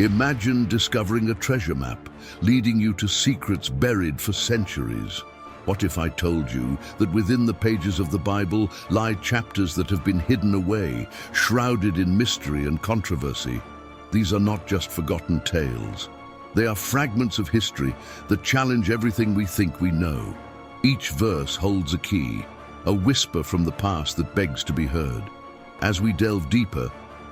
Imagine discovering a treasure map, leading you to secrets buried for centuries. What if I told you that within the pages of the Bible lie chapters that have been hidden away, shrouded in mystery and controversy? These are not just forgotten tales. They are fragments of history that challenge everything we think we know. Each verse holds a key, a whisper from the past that begs to be heard. As we delve deeper,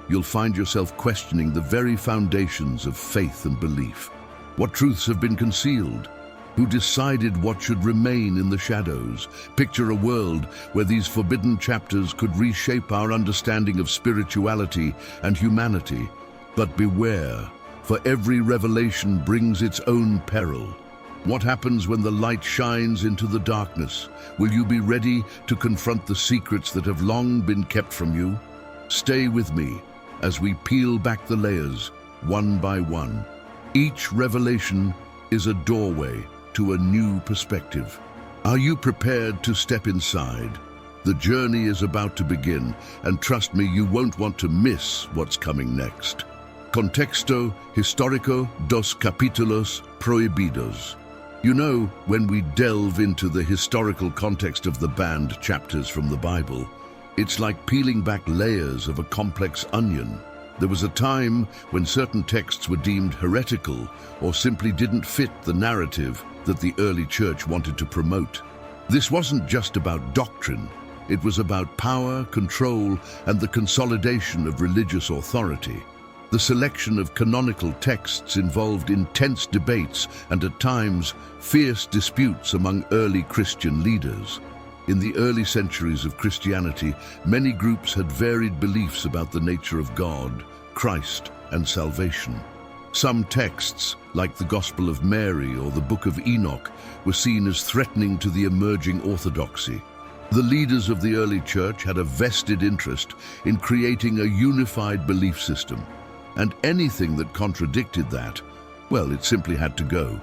you'll find yourself questioning the very foundations of faith and belief. What truths have been concealed? Who decided what should remain in the shadows? Picture a world where these forbidden chapters could reshape our understanding of spirituality and humanity. But beware, for every revelation brings its own peril. What happens when the light shines into the darkness? Will you be ready to confront the secrets that have long been kept from you? Stay with me as we peel back the layers, one by one. Each revelation is a doorway to a new perspective. Are you prepared to step inside? The journey is about to begin, and trust me, you won't want to miss what's coming next. Contexto histórico dos capítulos prohibidos. You know, when we delve into the historical context of the banned chapters from the Bible, it's like peeling back layers of a complex onion. There was a time when certain texts were deemed heretical or simply didn't fit the narrative that the early church wanted to promote. This wasn't just about doctrine. It was about power, control, and the consolidation of religious authority. The selection of canonical texts involved intense debates and, at times, fierce disputes among early Christian leaders. In the early centuries of Christianity, many groups had varied beliefs about the nature of God, Christ, and salvation. Some texts, like the Gospel of Mary or the Book of Enoch, were seen as threatening to the emerging orthodoxy. The leaders of the early church had a vested interest in creating a unified belief system, and anything that contradicted that, well, it simply had to go.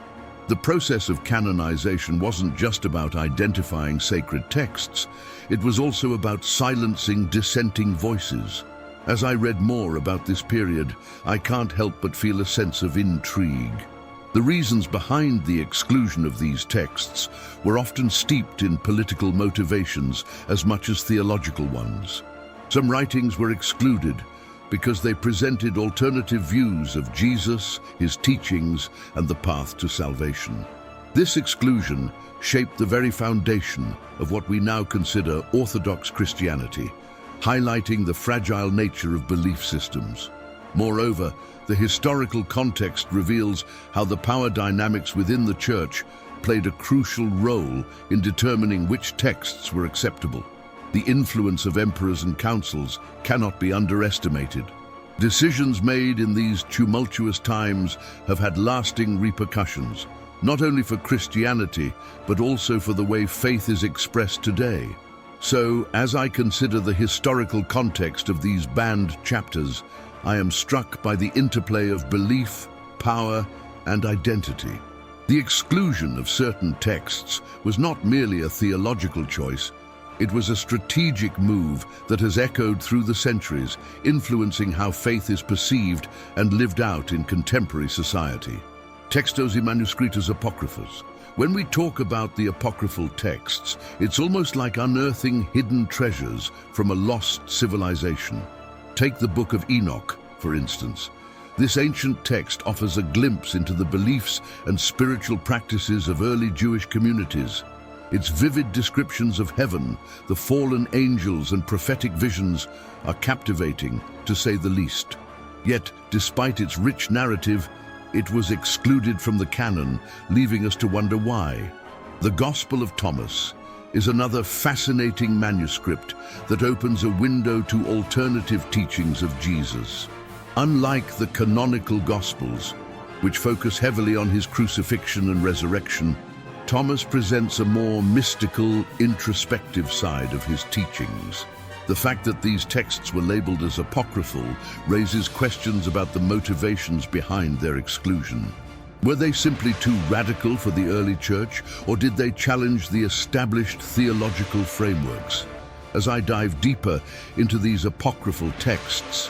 The process of canonization wasn't just about identifying sacred texts, it was also about silencing dissenting voices. As I read more about this period, I can't help but feel a sense of intrigue. The reasons behind the exclusion of these texts were often steeped in political motivations as much as theological ones. Some writings were excluded because they presented alternative views of Jesus, his teachings, and the path to salvation. This exclusion shaped the very foundation of what we now consider Orthodox Christianity, highlighting the fragile nature of belief systems. Moreover, the historical context reveals how the power dynamics within the church played a crucial role in determining which texts were acceptable. The influence of emperors and councils cannot be underestimated. Decisions made in these tumultuous times have had lasting repercussions, not only for Christianity, but also for the way faith is expressed today. So, as I consider the historical context of these banned chapters, I am struck by the interplay of belief, power, and identity. The exclusion of certain texts was not merely a theological choice. It was a strategic move that has echoed through the centuries, influencing how faith is perceived and lived out in contemporary society. Textos y manuscritos apócrifos. When we talk about the apocryphal texts, it's almost like unearthing hidden treasures from a lost civilization. Take the Book of Enoch, for instance. This ancient text offers a glimpse into the beliefs and spiritual practices of early Jewish communities. Its vivid descriptions of heaven, the fallen angels, and prophetic visions are captivating, to say the least. Yet, despite its rich narrative, it was excluded from the canon, leaving us to wonder why. The Gospel of Thomas is another fascinating manuscript that opens a window to alternative teachings of Jesus. Unlike the canonical Gospels, which focus heavily on his crucifixion and resurrection, Thomas presents a more mystical, introspective side of his teachings. The fact that these texts were labeled as apocryphal raises questions about the motivations behind their exclusion. Were they simply too radical for the early church, or did they challenge the established theological frameworks? As I dive deeper into these apocryphal texts,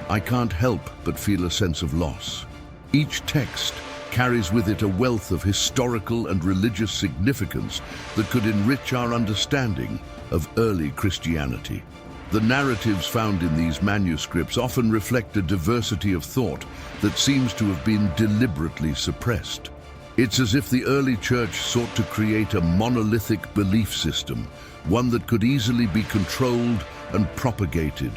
I can't help but feel a sense of loss. Each text carries with it a wealth of historical and religious significance that could enrich our understanding of early Christianity. The narratives found in these manuscripts often reflect a diversity of thought that seems to have been deliberately suppressed. It's as if the early church sought to create a monolithic belief system, one that could easily be controlled and propagated.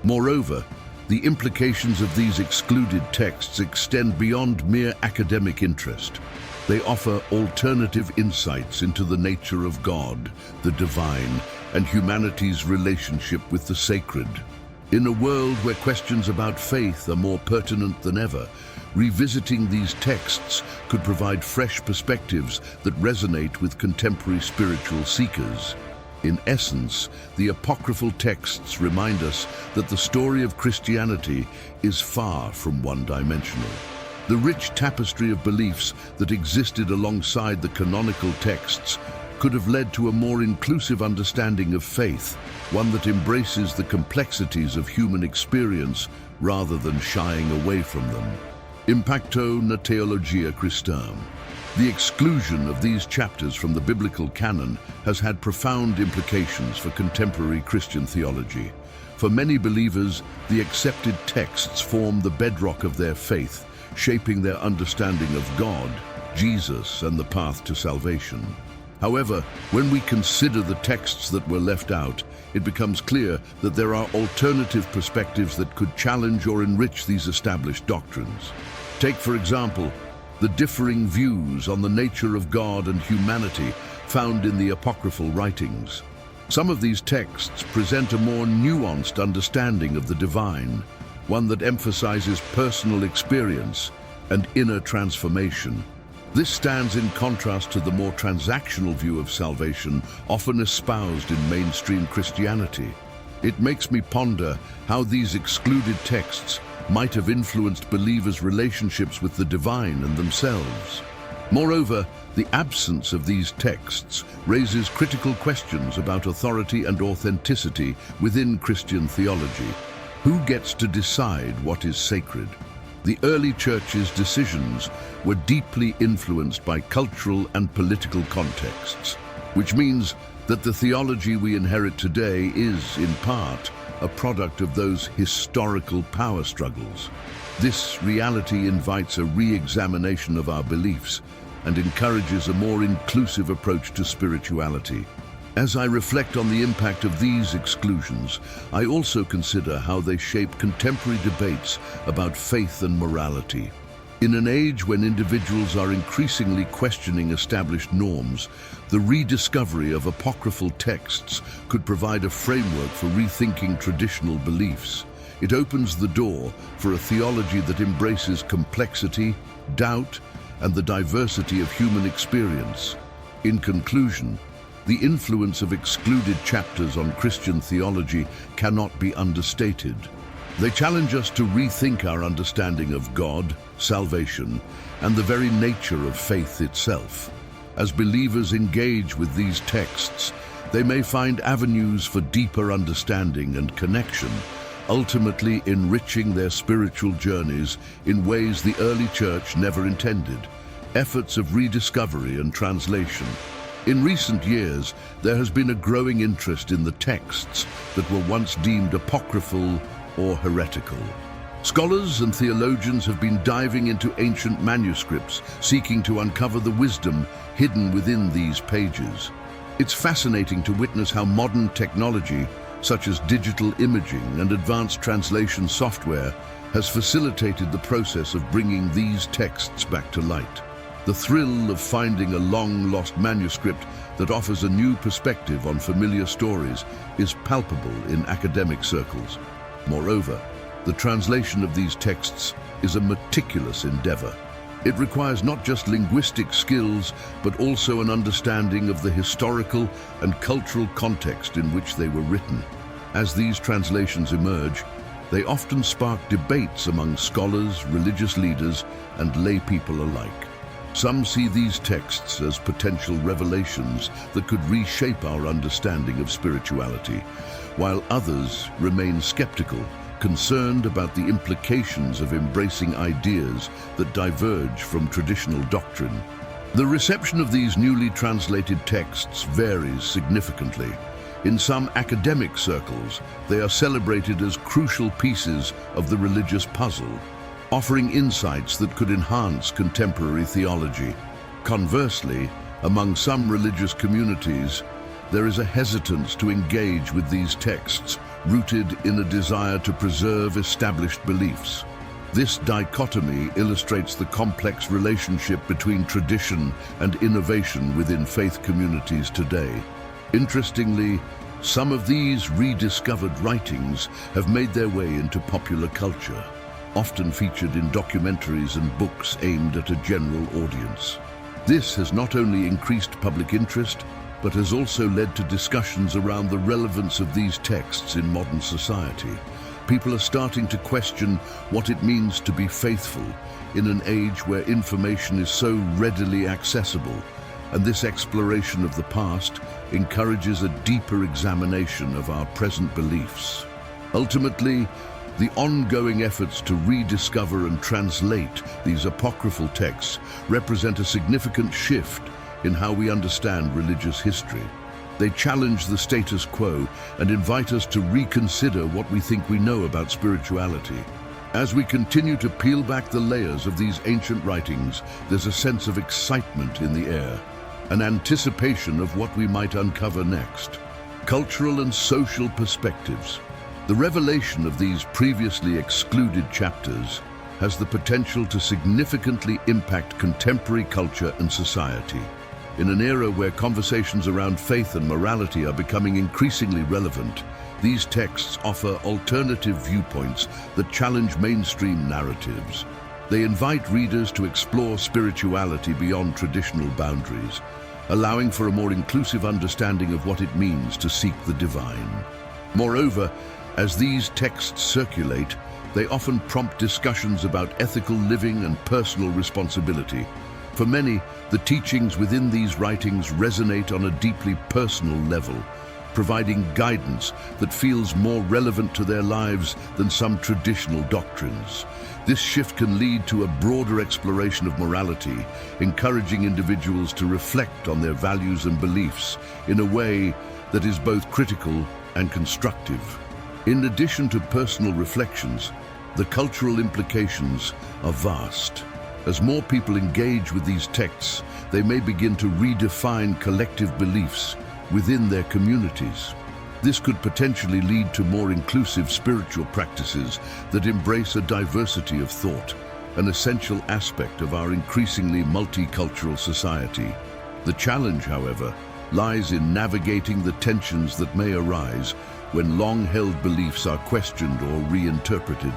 Moreover, the implications of these excluded texts extend beyond mere academic interest. They offer alternative insights into the nature of God, the divine, and humanity's relationship with the sacred. In a world where questions about faith are more pertinent than ever, revisiting these texts could provide fresh perspectives that resonate with contemporary spiritual seekers. In essence, the apocryphal texts remind us that the story of Christianity is far from one-dimensional. The rich tapestry of beliefs that existed alongside the canonical texts could have led to a more inclusive understanding of faith, one that embraces the complexities of human experience rather than shying away from them. Impacto na Theologia Christam. The exclusion of these chapters from the biblical canon has had profound implications for contemporary Christian theology. For many believers, the accepted texts form the bedrock of their faith, shaping their understanding of God, Jesus, and the path to salvation. However, when we consider the texts that were left out, it becomes clear that there are alternative perspectives that could challenge or enrich these established doctrines. Take, for example, the differing views on the nature of God and humanity found in the apocryphal writings. Some of these texts present a more nuanced understanding of the divine, one that emphasizes personal experience and inner transformation. This stands in contrast to the more transactional view of salvation often espoused in mainstream Christianity. It makes me ponder how these excluded texts might have influenced believers' relationships with the divine and themselves. Moreover, the absence of these texts raises critical questions about authority and authenticity within Christian theology. Who gets to decide what is sacred? The early church's decisions were deeply influenced by cultural and political contexts, which means that the theology we inherit today is, in part, a product of those historical power struggles. This reality invites a re-examination of our beliefs and encourages a more inclusive approach to spirituality. As I reflect on the impact of these exclusions, I also consider how they shape contemporary debates about faith and morality. In an age when individuals are increasingly questioning established norms, the rediscovery of apocryphal texts could provide a framework for rethinking traditional beliefs. It opens the door for a theology that embraces complexity, doubt, and the diversity of human experience. In conclusion, the influence of excluded chapters on Christian theology cannot be understated. They challenge us to rethink our understanding of God, salvation, and the very nature of faith itself. As believers engage with these texts, they may find avenues for deeper understanding and connection, ultimately enriching their spiritual journeys in ways the early church never intended. Efforts of rediscovery and translation. In recent years, there has been a growing interest in the texts that were once deemed apocryphal or heretical. Scholars and theologians have been diving into ancient manuscripts, seeking to uncover the wisdom hidden within these pages. It's fascinating to witness how modern technology, such as digital imaging and advanced translation software, has facilitated the process of bringing these texts back to light. The thrill of finding a long-lost manuscript that offers a new perspective on familiar stories is palpable in academic circles. Moreover, the translation of these texts is a meticulous endeavor. It requires not just linguistic skills, but also an understanding of the historical and cultural context in which they were written. As these translations emerge, they often spark debates among scholars, religious leaders, and lay people alike. Some see these texts as potential revelations that could reshape our understanding of spirituality, while others remain skeptical, concerned about the implications of embracing ideas that diverge from traditional doctrine. The reception of these newly translated texts varies significantly. In some academic circles, they are celebrated as crucial pieces of the religious puzzle, offering insights that could enhance contemporary theology. Conversely, among some religious communities, there is a hesitance to engage with these texts, rooted in a desire to preserve established beliefs. This dichotomy illustrates the complex relationship between tradition and innovation within faith communities today. Interestingly, some of these rediscovered writings have made their way into popular culture, often featured in documentaries and books aimed at a general audience. This has not only increased public interest, but has also led to discussions around the relevance of these texts in modern society. People are starting to question what it means to be faithful in an age where information is so readily accessible, and this exploration of the past encourages a deeper examination of our present beliefs. Ultimately, the ongoing efforts to rediscover and translate these apocryphal texts represent a significant shift in how we understand religious history. They challenge the status quo and invite us to reconsider what we think we know about spirituality. As we continue to peel back the layers of these ancient writings, there's a sense of excitement in the air, an anticipation of what we might uncover next. Cultural and social perspectives. The revelation of these previously excluded chapters has the potential to significantly impact contemporary culture and society. In an era where conversations around faith and morality are becoming increasingly relevant, these texts offer alternative viewpoints that challenge mainstream narratives. They invite readers to explore spirituality beyond traditional boundaries, allowing for a more inclusive understanding of what it means to seek the divine. Moreover, as these texts circulate, they often prompt discussions about ethical living and personal responsibility. For many, the teachings within these writings resonate on a deeply personal level, providing guidance that feels more relevant to their lives than some traditional doctrines. This shift can lead to a broader exploration of morality, encouraging individuals to reflect on their values and beliefs in a way that is both critical and constructive. In addition to personal reflections, the cultural implications are vast. As more people engage with these texts, they may begin to redefine collective beliefs within their communities. This could potentially lead to more inclusive spiritual practices that embrace a diversity of thought, an essential aspect of our increasingly multicultural society. The challenge, however, lies in navigating the tensions that may arise when long-held beliefs are questioned or reinterpreted.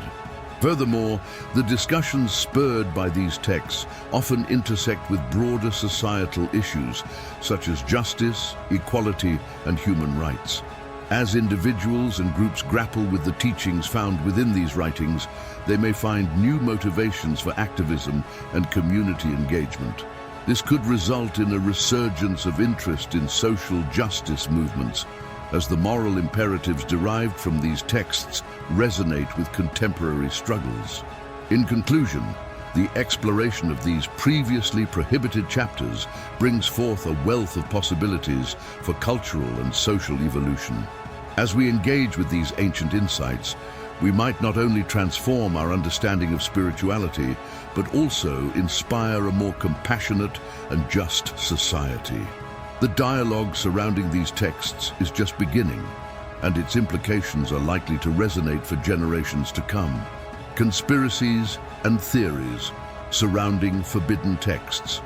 Furthermore, the discussions spurred by these texts often intersect with broader societal issues such as justice, equality, and human rights. As individuals and groups grapple with the teachings found within these writings, they may find new motivations for activism and community engagement. This could result in a resurgence of interest in social justice movements, as the moral imperatives derived from these texts resonate with contemporary struggles. In conclusion, the exploration of these previously prohibited chapters brings forth a wealth of possibilities for cultural and social evolution. As we engage with these ancient insights, we might not only transform our understanding of spirituality, but also inspire a more compassionate and just society. The dialogue surrounding these texts is just beginning, and its implications are likely to resonate for generations to come. Conspiracies and theories surrounding forbidden texts.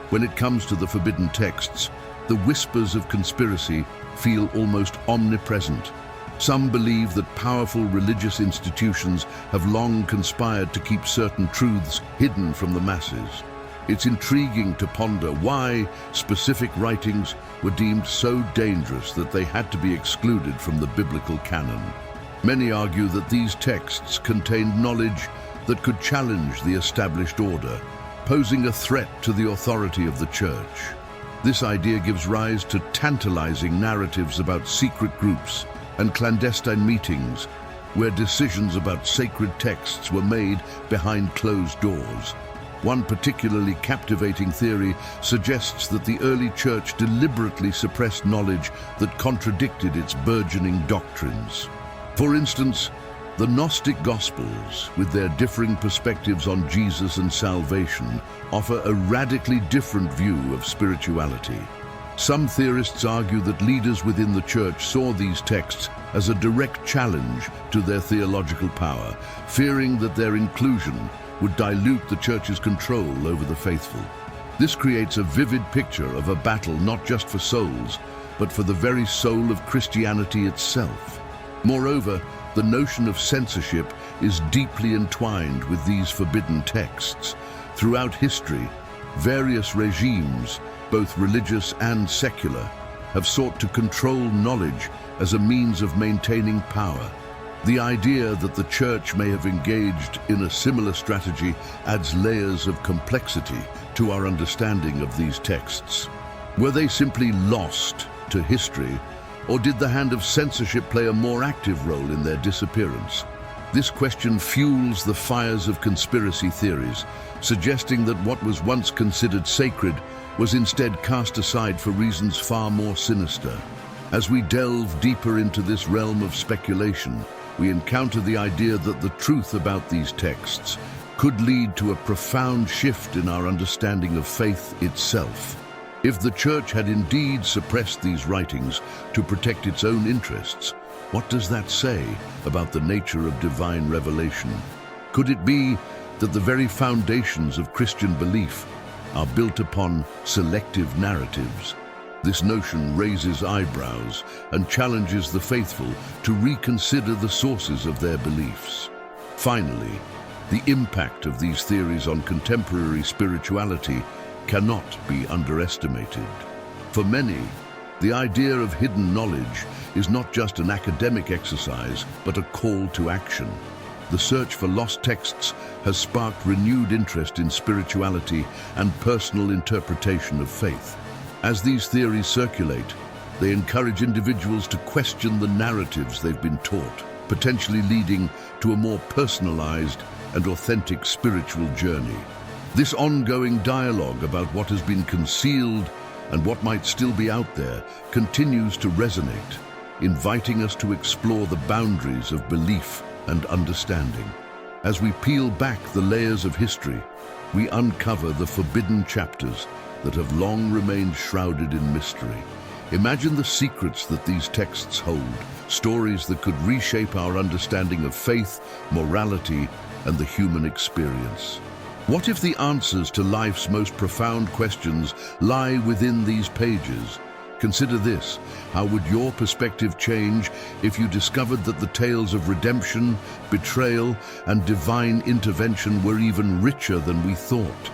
When it comes to the forbidden texts, the whispers of conspiracy feel almost omnipresent. Some believe that powerful religious institutions have long conspired to keep certain truths hidden from the masses. It's intriguing to ponder why specific writings were deemed so dangerous that they had to be excluded from the biblical canon. Many argue that these texts contained knowledge that could challenge the established order, posing a threat to the authority of the church. This idea gives rise to tantalizing narratives about secret groups and clandestine meetings where decisions about sacred texts were made behind closed doors. One particularly captivating theory suggests that the early church deliberately suppressed knowledge that contradicted its burgeoning doctrines. For instance, the Gnostic Gospels, with their differing perspectives on Jesus and salvation, offer a radically different view of spirituality. Some theorists argue that leaders within the church saw these texts as a direct challenge to their theological power, fearing that their inclusion would dilute the church's control over the faithful. This creates a vivid picture of a battle not just for souls, but for the very soul of Christianity itself. Moreover, the notion of censorship is deeply entwined with these forbidden texts. Throughout history, various regimes, both religious and secular, have sought to control knowledge as a means of maintaining power. The idea that the church may have engaged in a similar strategy adds layers of complexity to our understanding of these texts. Were they simply lost to history, or did the hand of censorship play a more active role in their disappearance? This question fuels the fires of conspiracy theories, suggesting that what was once considered sacred was instead cast aside for reasons far more sinister. As we delve deeper into this realm of speculation, we encounter the idea that the truth about these texts could lead to a profound shift in our understanding of faith itself. If the church had indeed suppressed these writings to protect its own interests, what does that say about the nature of divine revelation? Could it be that the very foundations of Christian belief are built upon selective narratives? This notion raises eyebrows and challenges the faithful to reconsider the sources of their beliefs. Finally, the impact of these theories on contemporary spirituality cannot be underestimated. For many, the idea of hidden knowledge is not just an academic exercise, but a call to action. The search for lost texts has sparked renewed interest in spirituality and personal interpretation of faith. As these theories circulate, they encourage individuals to question the narratives they've been taught, potentially leading to a more personalized and authentic spiritual journey. This ongoing dialogue about what has been concealed and what might still be out there continues to resonate, inviting us to explore the boundaries of belief and understanding. As we peel back the layers of history, we uncover the forbidden chapters that have long remained shrouded in mystery. Imagine the secrets that these texts hold, stories that could reshape our understanding of faith, morality, and the human experience. What if the answers to life's most profound questions lie within these pages? Consider this: how would your perspective change if you discovered that the tales of redemption, betrayal, and divine intervention were even richer than we thought?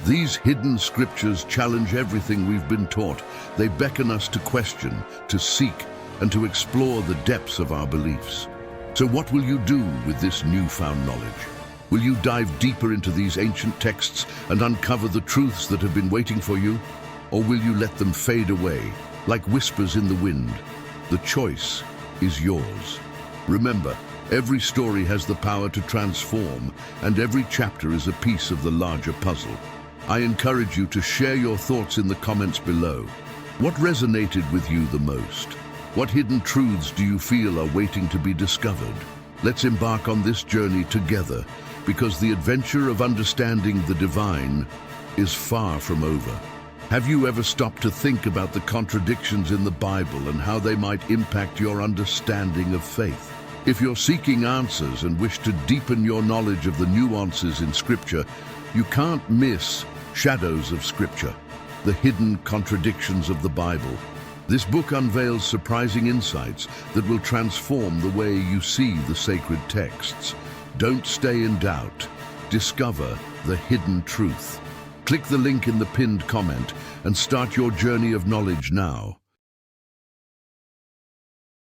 These hidden scriptures challenge everything we've been taught. They beckon us to question, to seek, and to explore the depths of our beliefs. So what will you do with this newfound knowledge? Will you dive deeper into these ancient texts and uncover the truths that have been waiting for you? Or will you let them fade away, like whispers in the wind? The choice is yours. Remember, every story has the power to transform, and every chapter is a piece of the larger puzzle. I encourage you to share your thoughts in the comments below. What resonated with you the most? What hidden truths do you feel are waiting to be discovered? Let's embark on this journey together, because the adventure of understanding the divine is far from over. Have you ever stopped to think about the contradictions in the Bible and how they might impact your understanding of faith? If you're seeking answers and wish to deepen your knowledge of the nuances in Scripture, you can't miss Shadows of Scripture, the hidden contradictions of the Bible. This book unveils surprising insights that will transform the way you see the sacred texts. Don't stay in doubt. Discover the hidden truth. Click the link in the pinned comment and start your journey of knowledge now.